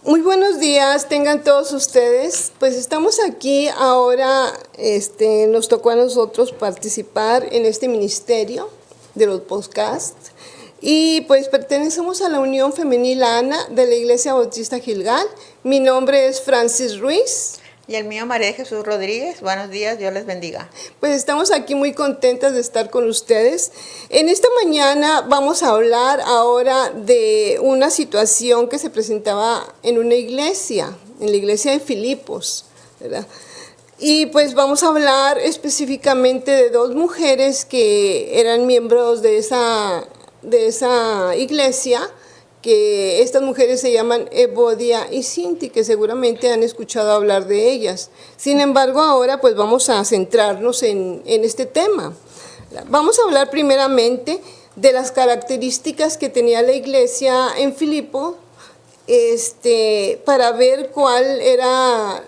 Muy buenos días, tengan todos ustedes. Pues estamos aquí ahora, nos tocó a nosotros participar en este ministerio de los podcasts y pues pertenecemos a la Unión Femenil Ana de la Iglesia Bautista Gilgal. Mi nombre es Francis Ruiz. Y el mío, María Jesús Rodríguez. Buenos días, Dios les bendiga. Pues estamos aquí muy contentas de estar con ustedes. En esta mañana vamos a hablar ahora de una situación que se presentaba en una iglesia, en la iglesia de Filipos, ¿verdad? Y pues vamos a hablar específicamente de dos mujeres que eran miembros de esa iglesia, que estas mujeres se llaman Evodia y Sinti, que seguramente han escuchado hablar de ellas. Sin embargo, ahora pues vamos a centrarnos en este tema. Vamos a hablar primeramente de las características que tenía la iglesia en Filipo, para ver cuál era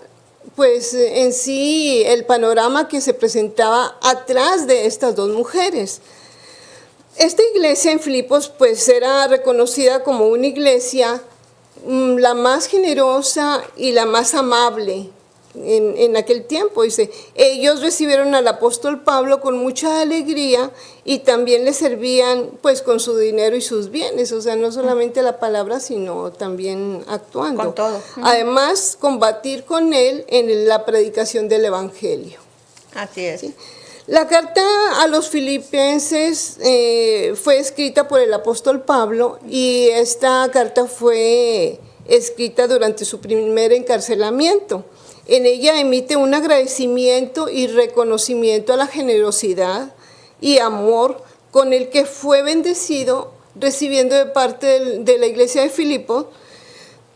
pues en sí el panorama que se presentaba atrás de estas dos mujeres. Esta iglesia en Filipos pues era reconocida como una iglesia la más generosa y la más amable en aquel tiempo. Dice, ellos recibieron al apóstol Pablo con mucha alegría y también le servían pues con su dinero y sus bienes, o sea, no solamente la palabra, sino también actuando. Con todo. Además, combatir con él en la predicación del evangelio. Así es. ¿Sí? La carta a los filipenses fue escrita por el apóstol Pablo y esta carta fue escrita durante su primer encarcelamiento. En ella emite un agradecimiento y reconocimiento a la generosidad y amor con el que fue bendecido recibiendo de parte de la iglesia de Filipo,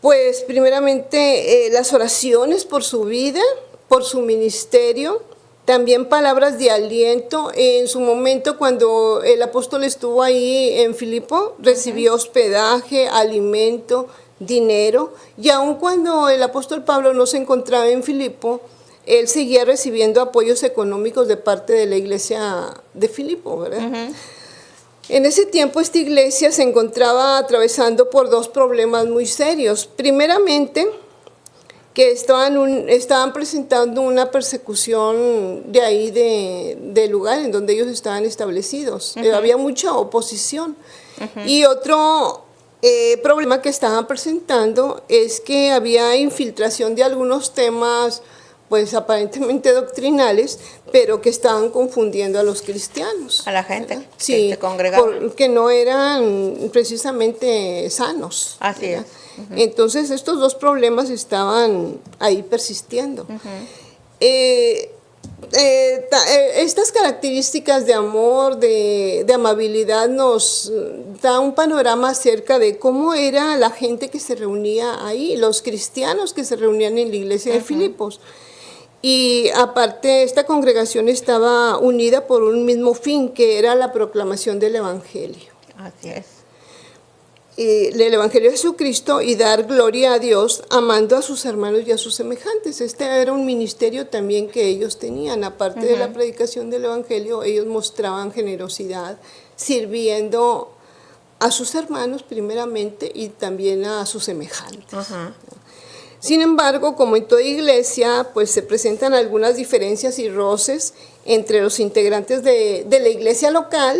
pues primeramente las oraciones por su vida, por su ministerio, también palabras de aliento. En su momento, cuando el apóstol estuvo ahí en Filipo, recibió hospedaje, alimento, dinero, y aun cuando el apóstol Pablo no se encontraba en Filipo, él seguía recibiendo apoyos económicos de parte de la iglesia de Filipo, ¿verdad? En ese tiempo esta iglesia se encontraba atravesando por dos problemas muy serios. Primeramente, que estaban presentando una persecución de ahí, del lugar en donde ellos estaban establecidos. Había mucha oposición. Y otro problema que estaban presentando es que había infiltración de algunos temas, pues aparentemente doctrinales, pero que estaban confundiendo a los cristianos. A la gente, ¿verdad? Sí, que se congregaba. Porque no eran precisamente sanos. Así ¿verdad? es. Entonces estos dos problemas estaban ahí persistiendo. Estas características de amor, de amabilidad, nos da un panorama acerca de cómo era la gente que se reunía ahí, los cristianos que se reunían en la iglesia de Filipos. Y aparte, esta congregación estaba unida por un mismo fin, que era la proclamación del evangelio. Así es. El evangelio de Jesucristo y dar gloria a Dios amando a sus hermanos y a sus semejantes. Este era un ministerio también que ellos tenían. Aparte de la predicación del evangelio, ellos mostraban generosidad, sirviendo a sus hermanos primeramente y también a sus semejantes. Sin embargo, como en toda iglesia, pues se presentan algunas diferencias y roces entre los integrantes de la iglesia local.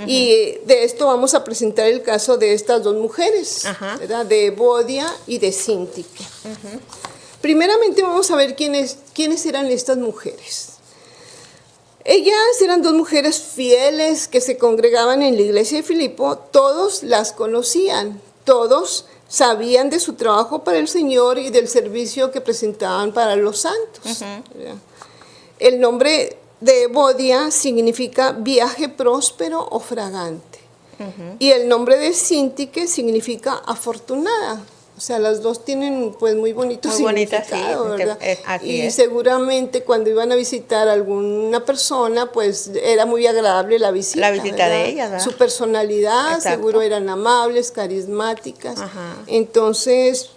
Y de esto vamos a presentar el caso de estas dos mujeres, ¿verdad? De Evodia y de Sintique. Primeramente vamos a ver quiénes eran estas mujeres. Ellas eran dos mujeres fieles que se congregaban en la iglesia de Filipo. Todos las conocían, todos sabían de su trabajo para el Señor y del servicio que presentaban para los santos. El nombre de Evodia significa viaje próspero o fragante. Y el nombre de Sintique significa afortunada. O sea, las dos tienen pues muy bonito significado, sí, ¿verdad? Así y es. Seguramente cuando iban a visitar a alguna persona, pues era muy agradable la visita. La visita ¿verdad? de ellas, ¿verdad? Su personalidad, Exacto. seguro eran amables, carismáticas. Entonces,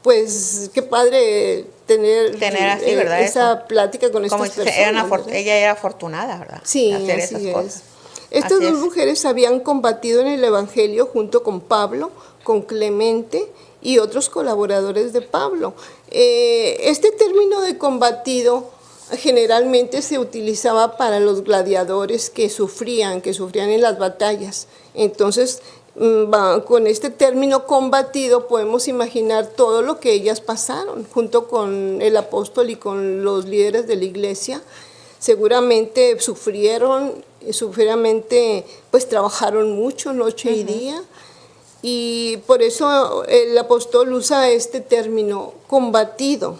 pues qué padre tener así, ¿verdad? esa plática con estas personas. Ella era afortunada, ¿verdad? Sí, hacer así esas es. cosas. Estas dos mujeres habían combatido en el evangelio junto con Pablo, con Clemente y otros colaboradores de Pablo. Este término de combatido generalmente se utilizaba para los gladiadores que sufrían en las batallas. Entonces, con este término combatido podemos imaginar todo lo que ellas pasaron junto con el apóstol y con los líderes de la iglesia. Seguramente sufrieron, seguramente pues trabajaron mucho noche y día, y por eso el apóstol usa este término combatido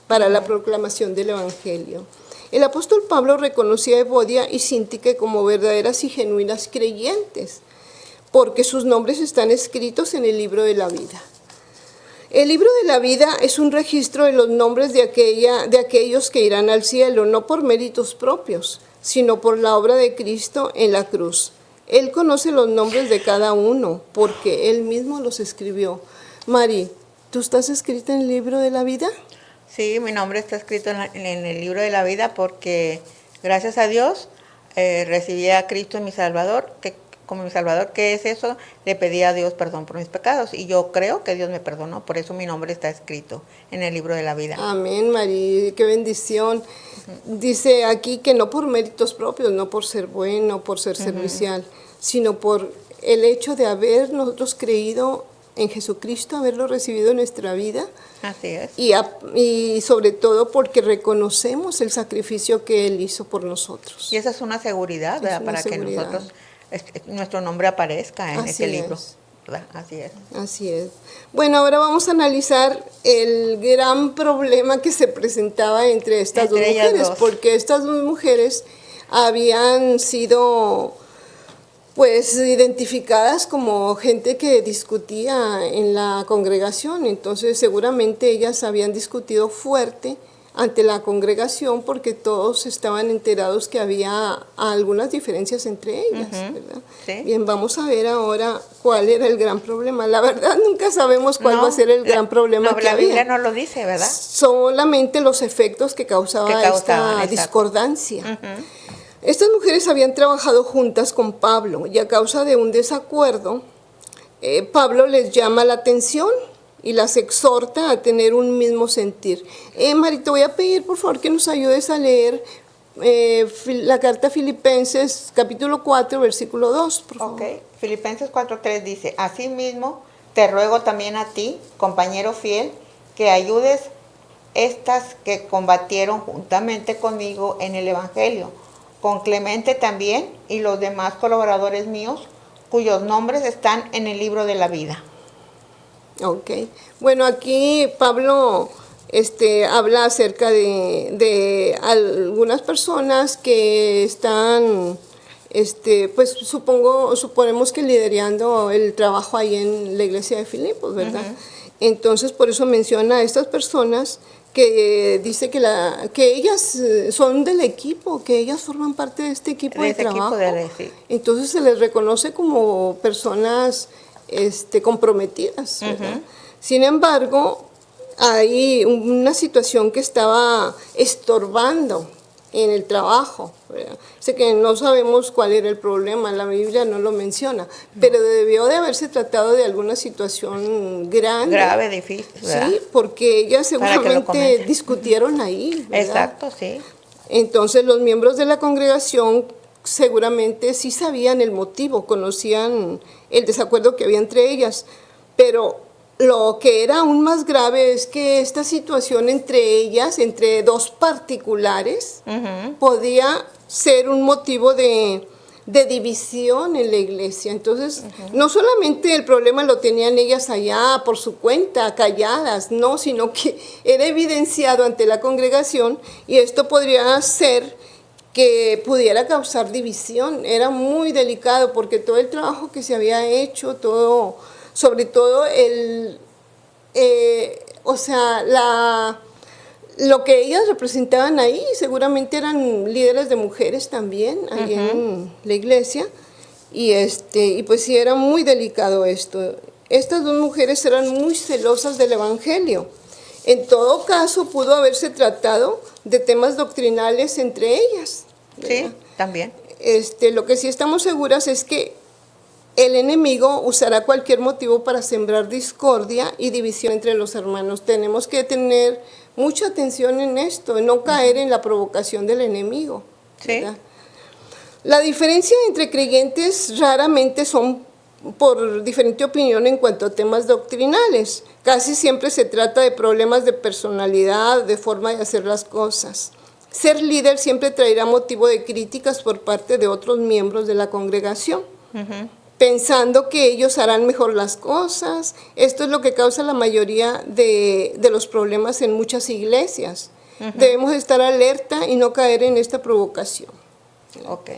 para la proclamación del evangelio. El apóstol Pablo reconocía a Evodia y Síntique como verdaderas y genuinas creyentes, porque sus nombres están escritos en el libro de la vida. El libro de la vida es un registro de los nombres de aquellos que irán al cielo, no por méritos propios, sino por la obra de Cristo en la cruz. Él conoce los nombres de cada uno, porque Él mismo los escribió. Mari, ¿tú estás escrita en el libro de la vida? Sí, mi nombre está escrito en el libro de la vida porque, gracias a Dios, recibí a Cristo en mi Salvador, como mi Salvador. ¿Qué es eso? Le pedí a Dios perdón por mis pecados y yo creo que Dios me perdonó, por eso mi nombre está escrito en el libro de la vida. Amén, María, qué bendición. Dice aquí que no por méritos propios, no por ser bueno, por ser servicial, sino por el hecho de haber nosotros creído en Jesucristo, haberlo recibido en nuestra vida. Así es. Y sobre todo porque reconocemos el sacrificio que Él hizo por nosotros. Y esa es una seguridad, ¿verdad? Para que nosotros, nuestro nombre aparezca en este libro. ¿Verdad? Así es. Así es. Bueno, ahora vamos a analizar el gran problema que se presentaba entre estas dos mujeres, porque estas dos mujeres habían sido pues identificadas como gente que discutía en la congregación. Entonces seguramente ellas habían discutido fuerte ante la congregación porque todos estaban enterados que había algunas diferencias entre ellas, ¿verdad? Sí. Bien, vamos a ver ahora cuál era el gran problema. La verdad nunca sabemos cuál va a ser el gran problema que había. La Biblia no lo dice, ¿verdad? Solamente los efectos que causaba esta discordancia. Estas mujeres habían trabajado juntas con Pablo y a causa de un desacuerdo, Pablo les llama la atención y las exhorta a tener un mismo sentir. Mari, te voy a pedir por favor que nos ayudes a leer la carta a Filipenses capítulo 4, versículo 2, por favor. Ok, Filipenses 4:3 dice: asimismo, te ruego también a ti, compañero fiel, que ayudes estas que combatieron juntamente conmigo en el Evangelio, con Clemente también y los demás colaboradores míos, cuyos nombres están en el libro de la vida. Ok, bueno, aquí Pablo habla acerca de algunas personas que están, pues suponemos que liderando el trabajo ahí en la iglesia de Filipos, ¿verdad? Entonces, por eso menciona a estas personas que dice que ellas son del equipo, que ellas forman parte de este equipo de trabajo. Entonces se les reconoce como personas comprometidas, ¿verdad? Sin embargo, hay una situación que estaba estorbando en el trabajo, ¿verdad? Sé que no sabemos cuál era el problema, la Biblia no lo menciona, pero debió de haberse tratado de alguna situación grave, difícil, ¿verdad? Sí, porque ellas seguramente discutieron ahí, ¿verdad? Exacto, sí. Entonces los miembros de la congregación seguramente sí sabían el motivo, conocían el desacuerdo que había entre ellas, pero lo que era aún más grave es que esta situación entre ellas, entre dos particulares, podía ser un motivo de división en la iglesia. Entonces, no solamente el problema lo tenían ellas allá por su cuenta, calladas, no, sino que era evidenciado ante la congregación y esto podría ser que pudiera causar división. Era muy delicado porque todo el trabajo que se había hecho, todo, sobre todo lo que ellas representaban ahí, seguramente eran líderes de mujeres también, ahí en la iglesia, y pues sí, era muy delicado esto. Estas dos mujeres eran muy celosas del evangelio. En todo caso, pudo haberse tratado de temas doctrinales entre ellas, ¿verdad? Sí, también. Lo que sí estamos seguras es que el enemigo usará cualquier motivo para sembrar discordia y división entre los hermanos. Tenemos que tener mucha atención en esto, no caer en la provocación del enemigo. Sí. ¿Verdad? La diferencia entre creyentes raramente son por diferente opinión en cuanto a temas doctrinales. Casi siempre se trata de problemas de personalidad, de forma de hacer las cosas. Ser líder siempre traerá motivo de críticas por parte de otros miembros de la congregación, pensando que ellos harán mejor las cosas. Esto es lo que causa la mayoría de los problemas en muchas iglesias. Debemos estar alerta y no caer en esta provocación. Ok.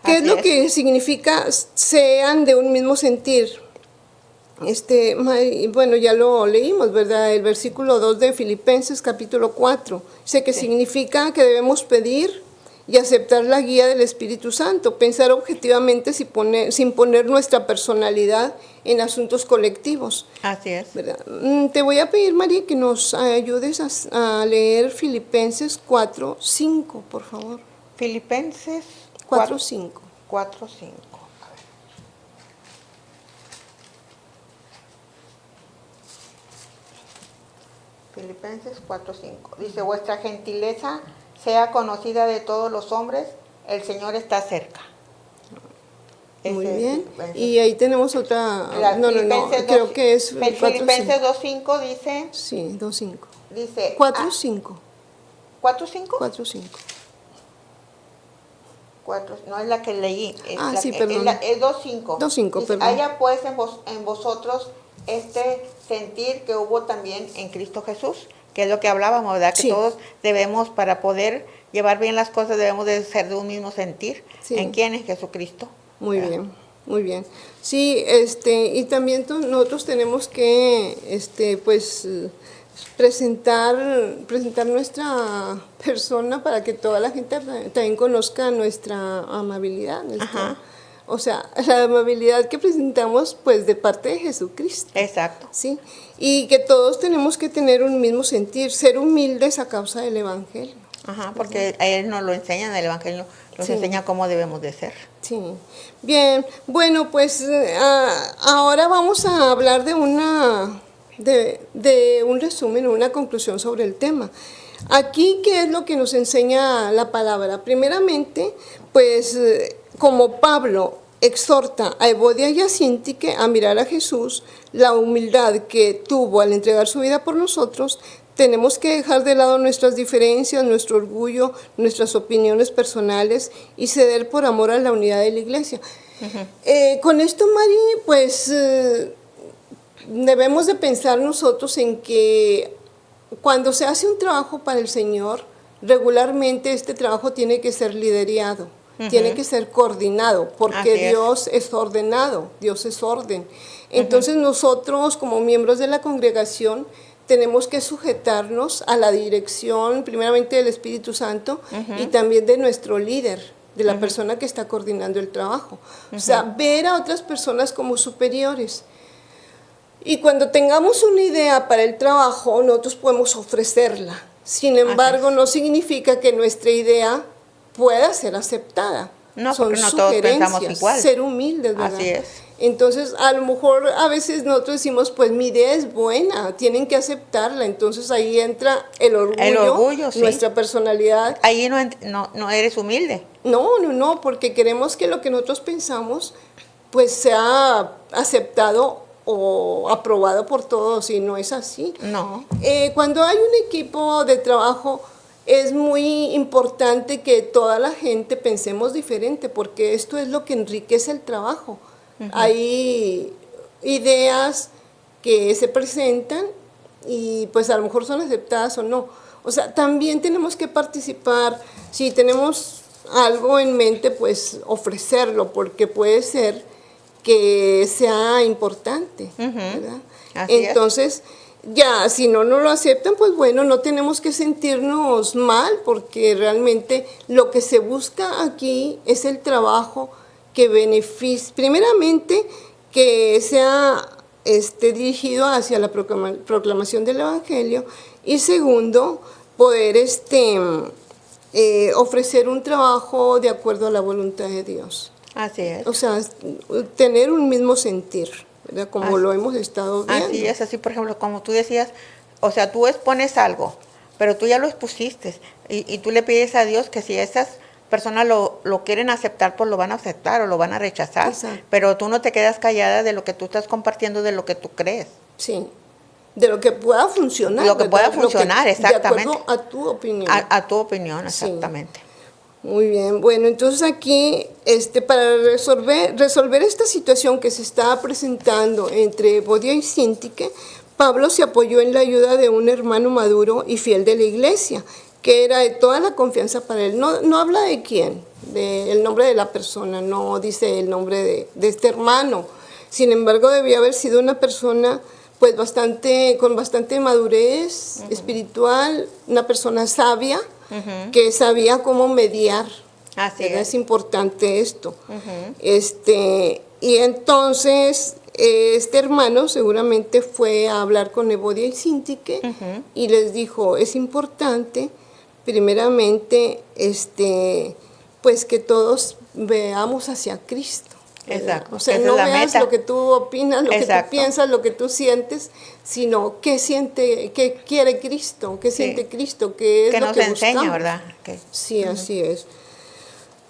¿Qué es lo que significa sean de un mismo sentir? Bueno, ya lo leímos, ¿verdad? El versículo 2 de Filipenses capítulo 4. Dice que significa que debemos pedir y aceptar la guía del Espíritu Santo, pensar objetivamente sin poner nuestra personalidad en asuntos colectivos. Así es. ¿Verdad? Te voy a pedir, María, que nos ayudes a leer Filipenses 4:5, por favor. Filipenses 4:5. 4:5. Filipenses 4:5. Dice, vuestra gentileza sea conocida de todos los hombres, el Señor está cerca. Muy Ese bien. Filipenses. Y ahí tenemos otra. No, Filipenses creo 2, que es Filipenses 2:5 dice. Sí, 2:5. Dice 4:5. 4:5. 4:5. 4, no es la que leí. Es sí, perdón. Es 2:5. 2:5, Dice, perdón. haya pues en vosotros este sentir que hubo también en Cristo Jesús, que es lo que hablábamos, ¿verdad? Que Sí. todos debemos, para poder llevar bien las cosas, debemos de ser de un mismo sentir. Sí. ¿En quién? En Jesucristo. Muy ¿verdad? bien, muy bien. Sí, y también nosotros tenemos que, pues, presentar nuestra persona para que toda la gente también conozca nuestra amabilidad. O sea, la amabilidad que presentamos, pues, de parte de Jesucristo. Exacto. Sí, y que todos tenemos que tener un mismo sentir, ser humildes a causa del Evangelio. Ajá, porque a él nos lo enseñan, el Evangelio nos Sí. enseña cómo debemos de ser. Sí, bien, bueno, pues ahora vamos a hablar de un resumen, una conclusión sobre el tema. Aquí, ¿qué es lo que nos enseña la palabra? Primeramente, pues, como Pablo exhorta a Evodia y a Síntique a mirar a Jesús, la humildad que tuvo al entregar su vida por nosotros, tenemos que dejar de lado nuestras diferencias, nuestro orgullo, nuestras opiniones personales y ceder por amor a la unidad de la iglesia. Con esto, Mari, pues debemos de pensar nosotros en que cuando se hace un trabajo para el Señor, regularmente este trabajo tiene que ser liderado, tiene que ser coordinado, porque Dios es ordenado, Dios es orden. Entonces nosotros como miembros de la congregación tenemos que sujetarnos a la dirección primeramente del Espíritu Santo y también de nuestro líder, de la persona que está coordinando el trabajo. O sea, ver a otras personas como superiores. Y cuando tengamos una idea para el trabajo, nosotros podemos ofrecerla. Sin embargo, no significa que nuestra idea pueda ser aceptada. No, son porque no todos pensamos igual. Ser humildes, ¿verdad? Así es. Entonces, a lo mejor a veces nosotros decimos, pues mi idea es buena, tienen que aceptarla. Entonces ahí entra el orgullo, sí. Nuestra personalidad. Ahí no eres humilde. No, porque queremos que lo que nosotros pensamos pues sea aceptado o aprobado por todos, y no es así. No. Cuando hay un equipo de trabajo, es muy importante que toda la gente pensemos diferente, porque esto es lo que enriquece el trabajo. Hay ideas que se presentan y pues a lo mejor son aceptadas o no. O sea, también tenemos que participar. Si tenemos algo en mente, pues ofrecerlo, porque puede ser que sea importante, ¿verdad? Entonces, ya, si no lo aceptan, pues bueno, no tenemos que sentirnos mal, porque realmente lo que se busca aquí es el trabajo que beneficie, primeramente, que sea dirigido hacia la proclamación del Evangelio, y segundo, poder ofrecer un trabajo de acuerdo a la voluntad de Dios. Así es. O sea, tener un mismo sentir, ¿verdad? Como Así- lo hemos estado viendo. Así es, así por ejemplo, como tú decías, o sea, tú expones algo, pero tú ya lo expusiste y tú le pides a Dios que si esas personas lo quieren aceptar, pues lo van a aceptar o lo van a rechazar, Exacto. pero tú no te quedas callada de lo que tú estás compartiendo, de lo que tú crees. Sí, de lo que pueda funcionar. Lo que ¿verdad? pueda funcionar, exactamente. De acuerdo a tu opinión. A tu opinión, Sí. exactamente. Muy bien, bueno, entonces aquí, para resolver esta situación que se estaba presentando entre Evodia y Síntique, Pablo se apoyó en la ayuda de un hermano maduro y fiel de la iglesia, que era de toda la confianza para él. No habla de quién, el nombre de la persona, no dice el nombre de este hermano. Sin embargo, debía haber sido una persona pues con bastante madurez espiritual, una persona sabia, que sabía cómo mediar. Así ¿verdad? es. Es importante esto. Y entonces este hermano seguramente fue a hablar con Evodia y Síntique y les dijo, es importante primeramente pues que todos veamos hacia Cristo. ¿verdad? Exacto. O sea, Esa no es la veas meta. lo que tú opinas, lo que tú Exacto. piensas, lo que tú sientes, sino qué quiere Cristo, qué Sí. siente Cristo, qué es Que lo nos que enseña, buscamos. ¿verdad? Que- Sí, así es.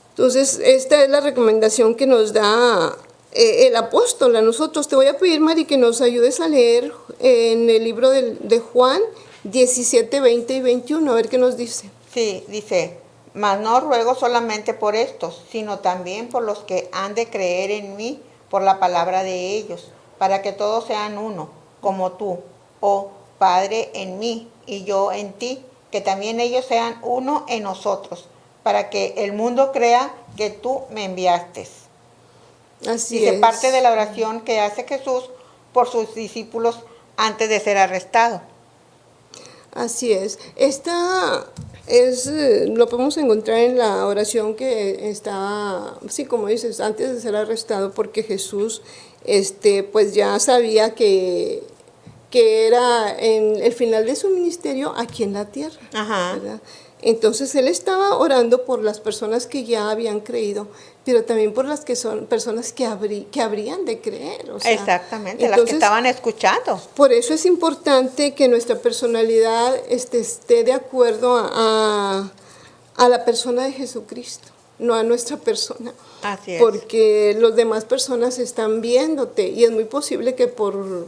Entonces, esta es la recomendación que nos da el apóstol a nosotros. Te voy a pedir, Mari, que nos ayudes a leer en el libro de Juan 17, 20 y 21, a ver qué nos dice. Sí, dice, mas no ruego solamente por estos, sino también por los que han de creer en mí por la palabra de ellos, para que todos sean uno, como tú, oh Padre, en mí y yo en ti, que también ellos sean uno en nosotros, para que el mundo crea que tú me enviaste. Así Dice, es. parte de la oración que hace Jesús por sus discípulos antes de ser arrestado. Así es. Lo podemos encontrar en la oración que estaba, sí, como dices, antes de ser arrestado, porque Jesús, pues ya sabía que era en el final de su ministerio aquí en la tierra. Ajá. ¿verdad? Entonces él estaba orando por las personas que ya habían creído, pero también por las que son personas que habrían de creer. O sea, Exactamente, las que entonces, estaban escuchando. por eso es importante que nuestra personalidad esté de acuerdo a la persona de Jesucristo, no a nuestra persona. Así es. Porque las demás personas están viéndote y es muy posible que por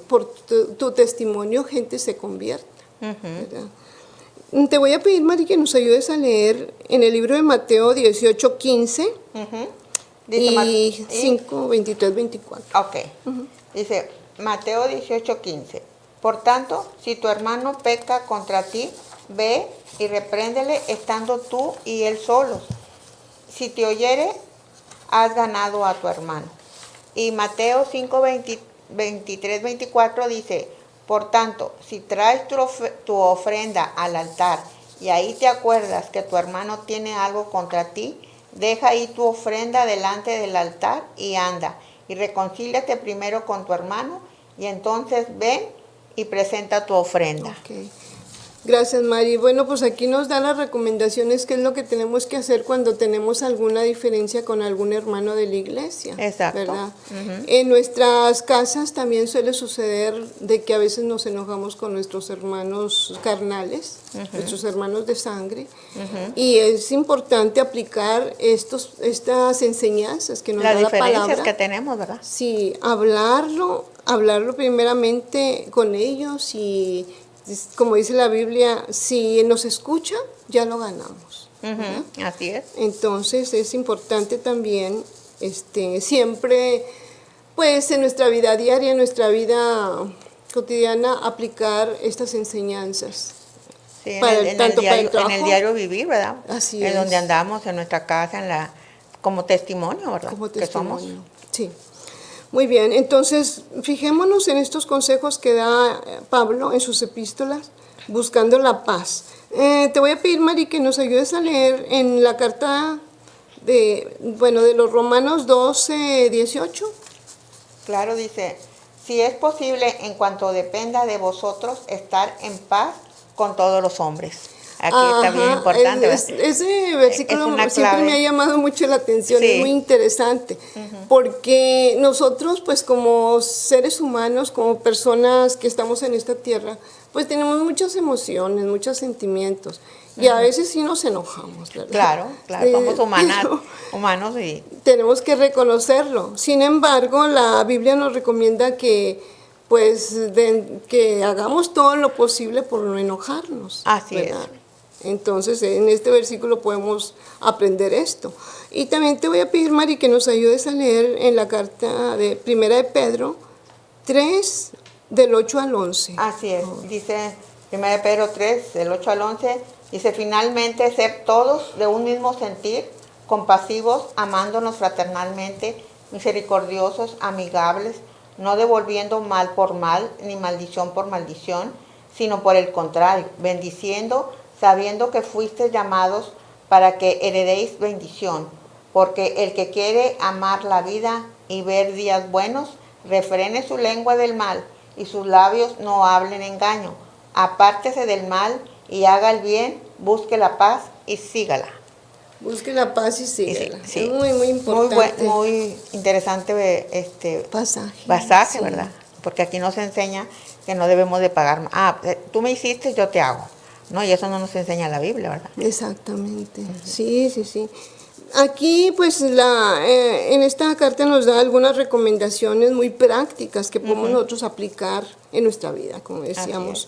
tu testimonio gente se convierta. ¿verdad? Te voy a pedir, Mari, que nos ayudes a leer en el libro de Mateo 18, 15 y 5, 23, 24. Ok. Dice Mateo 18, 15. Por tanto, si tu hermano peca contra ti, ve y repréndele estando tú y él solos. Si te oyere, has ganado a tu hermano. Y Mateo 5, 23, 24 dice, por tanto, si traes tu ofrenda al altar y ahí te acuerdas que tu hermano tiene algo contra ti, deja ahí tu ofrenda delante del altar y anda, y reconcíliate primero con tu hermano, y entonces ven y presenta tu ofrenda. Okay. Gracias, Mari. Bueno, pues aquí nos da las recomendaciones, qué es lo que tenemos que hacer cuando tenemos alguna diferencia con algún hermano de la iglesia. Exacto. ¿Verdad? En nuestras casas también suele suceder de que a veces nos enojamos con nuestros hermanos carnales, nuestros hermanos de sangre, y es importante aplicar estas enseñanzas que nos da Las la diferencias palabra. que tenemos, ¿verdad? Sí, hablarlo primeramente con ellos y, como dice la Biblia, si nos escucha, ya lo ganamos. ¿verdad? Así es. Entonces es importante también siempre, pues en nuestra vida diaria, en nuestra vida cotidiana, aplicar estas enseñanzas. Sí, Tanto para el trabajo. en el diario vivir, ¿verdad? Así en es. donde andamos, en nuestra casa, como testimonio, ¿verdad? Como Que somos. testimonio. Sí. Muy bien, entonces fijémonos en estos consejos que da Pablo en sus epístolas, buscando la paz. Te voy a pedir, Mari, que nos ayudes a leer en la carta de los Romanos 12, 18. Claro, dice, si es posible, en cuanto dependa de vosotros, estar en paz con todos los hombres. Aquí está bien importante. Ese versículo una siempre clave. me ha llamado mucho la atención, Sí. es muy interesante, porque nosotros pues como seres humanos, como personas que estamos en esta tierra, pues tenemos muchas emociones, muchos sentimientos, y a veces sí nos enojamos, ¿verdad? Claro, somos Pero humanos y tenemos que reconocerlo. Sin embargo, la Biblia nos recomienda que pues que hagamos todo lo posible por no enojarnos. Así ¿verdad? Entonces, en este versículo podemos aprender esto. Y también te voy a pedir, Mari, que nos ayudes a leer en la carta de Primera de Pedro 3, del 8 al 11. así es. Dice 1 Pedro 3, del 8 al 11, dice, finalmente, ser todos de un mismo sentir, compasivos, amándonos fraternalmente, misericordiosos, amigables, no devolviendo mal por mal, ni maldición por maldición, sino por el contrario, bendiciendo, sabiendo que fuisteis llamados para que heredéis bendición. Porque el que quiere amar la vida y ver días buenos, refrene su lengua del mal, y sus labios no hablen engaño. Apártese del mal y haga el bien, busque la paz y sígala. Busque la paz y síguela. Sí. Es muy, muy importante. Muy interesante pasaje, sí. ¿verdad? Porque aquí nos enseña que no debemos de pagar. Tú me hiciste, yo te hago. No, y eso no nos enseña la Biblia, ¿verdad? Exactamente. Sí. Aquí, pues, en esta carta nos da algunas recomendaciones muy prácticas que podemos nosotros aplicar en nuestra vida, como decíamos.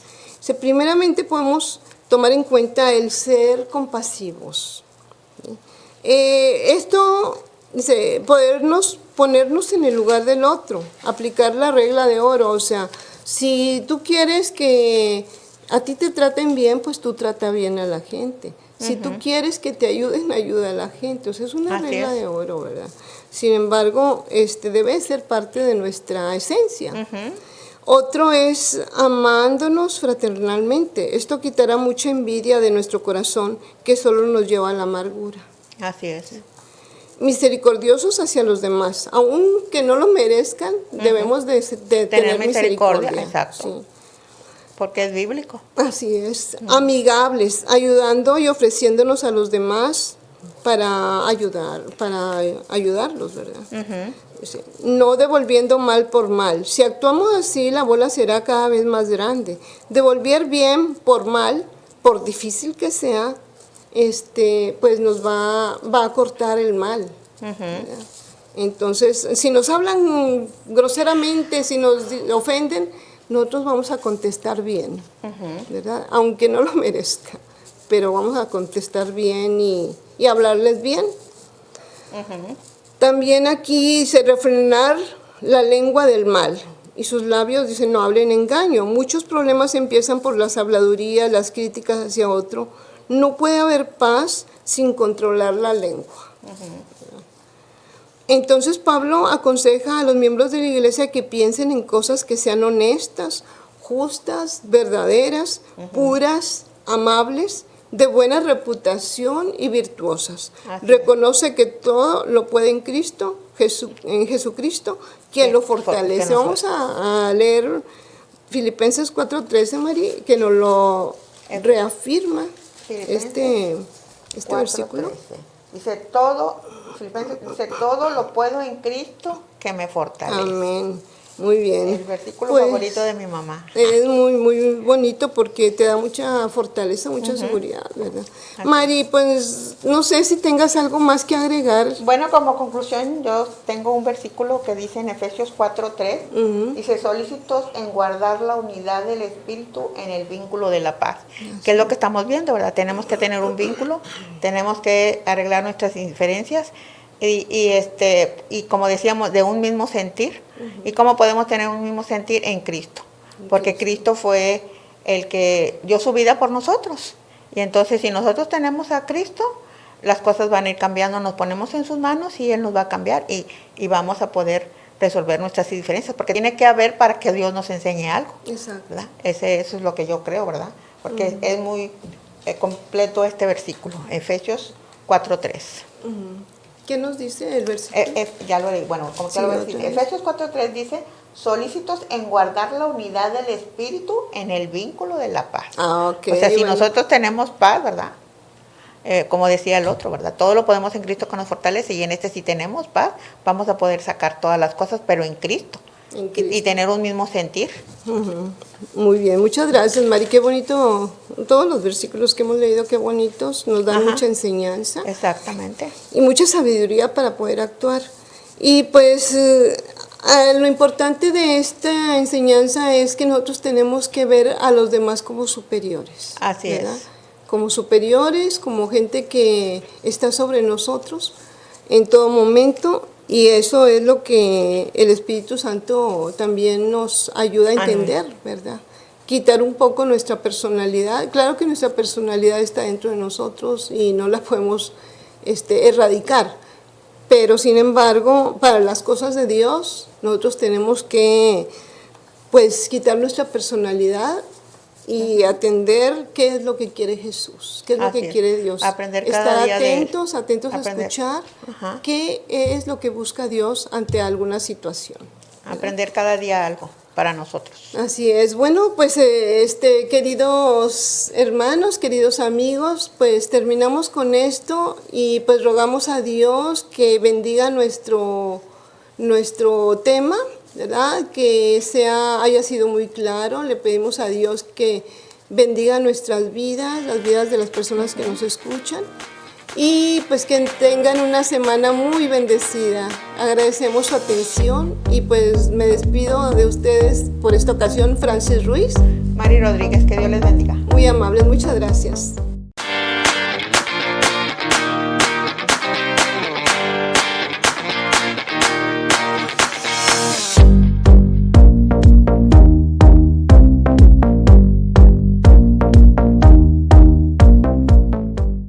Primeramente, podemos tomar en cuenta el ser compasivos. Esto, dice, ponernos en el lugar del otro, aplicar la regla de oro. O sea, si tú quieres que a ti te traten bien, pues tú trata bien a la gente. Si tú quieres que te ayuden, ayuda a la gente. O sea, es una regla de oro, ¿verdad? Sin embargo, debe ser parte de nuestra esencia. Otro es amándonos fraternalmente. Esto quitará mucha envidia de nuestro corazón que solo nos lleva a la amargura. Así es. Misericordiosos hacia los demás. Aunque no lo merezcan, debemos de tener misericordia. Exacto. Sí. Porque es bíblico. Así es. Amigables, ayudando y ofreciéndonos a los demás para ayudarlos, ¿verdad? No devolviendo mal por mal. Si actuamos así, la bola será cada vez más grande. Devolver bien por mal, por difícil que sea, pues nos va a cortar el mal. Entonces, si nos hablan groseramente, si nos ofenden, nosotros vamos a contestar bien, ¿verdad? Aunque no lo merezca, pero vamos a contestar bien y hablarles bien. También aquí dice refrenar la lengua del mal y sus labios, dice, no hablen engaño. Muchos problemas empiezan por las habladurías, las críticas hacia otro. No puede haber paz sin controlar la lengua. Entonces Pablo aconseja a los miembros de la iglesia que piensen en cosas que sean honestas, justas, verdaderas, puras, amables, de buena reputación y virtuosas. Reconoce que todo lo puede en Cristo, en Jesucristo, quien lo fortalece. Vamos a leer Filipenses 4:13, María, que nos lo reafirma este versículo. Dice todo lo puedo en Cristo que me fortalece. Amén. Muy bien. El versículo favorito de mi mamá. Es muy, muy bonito porque te da mucha fortaleza, mucha seguridad, ¿verdad? Así. Mari, pues no sé si tengas algo más que agregar. Bueno, como conclusión, yo tengo un versículo que dice en Efesios 4:3, dice, solícitos en guardar la unidad del Espíritu en el vínculo de la paz. Que es lo que estamos viendo, ¿verdad? Tenemos que tener un vínculo, tenemos que arreglar nuestras diferencias. Y como decíamos, de un mismo sentir. ¿Y cómo podemos tener un mismo sentir? En Cristo. Porque Cristo fue el que dio su vida por nosotros. Y entonces, si nosotros tenemos a Cristo, las cosas van a ir cambiando. Nos ponemos en sus manos y Él nos va a cambiar. Y vamos a poder resolver nuestras diferencias. Porque tiene que haber para que Dios nos enseñe algo. Exacto. ¿Verdad? Eso es lo que yo creo, ¿verdad? Porque es muy completo este versículo. Efesios 4:3. ¿Qué nos dice el versículo? Ya lo leí, bueno, como ya lo voy a decir. Efesios 4:3 dice, solícitos en guardar la unidad del espíritu en el vínculo de la paz. Ok. O sea, si bueno. nosotros tenemos paz, ¿verdad? Como decía el otro, ¿verdad? Todo lo podemos en Cristo que nos fortalece, y en este, si tenemos paz, vamos a poder sacar todas las cosas, pero en Cristo. En Y Cristo. tener un mismo sentir. Ujú. Muy bien, muchas gracias, Mari. Qué bonito, todos los versículos que hemos leído, qué bonitos, nos dan Ajá. mucha enseñanza Exactamente. y mucha sabiduría para poder actuar. Y pues lo importante de esta enseñanza es que nosotros tenemos que ver a los demás como superiores. Así ¿verdad? es. Como superiores, como gente que está sobre nosotros en todo momento, y eso es lo que el Espíritu Santo también nos ayuda a entender, ¿verdad? Quitar un poco nuestra personalidad. Claro que nuestra personalidad está dentro de nosotros y no la podemos erradicar, pero sin embargo, para las cosas de Dios, nosotros tenemos que pues quitar nuestra personalidad y atender qué es lo que quiere Jesús, qué es lo Así que es. quiere Dios. Aprender cada día de Él. Atentos a Aprender. escuchar Ajá. qué es lo que busca Dios ante alguna situación. Aprender cada día algo para nosotros. Así es. Bueno, pues queridos hermanos, queridos amigos, pues terminamos con esto y pues rogamos a Dios que bendiga nuestro tema, ¿verdad? Que haya sido muy claro. Le pedimos a Dios que bendiga nuestras vidas, las vidas de las personas que nos escuchan, y pues que tengan una semana muy bendecida. Agradecemos su atención y pues me despido de ustedes por esta ocasión, Francis Ruiz. Mari Rodríguez, que Dios les bendiga. Muy amables, muchas gracias.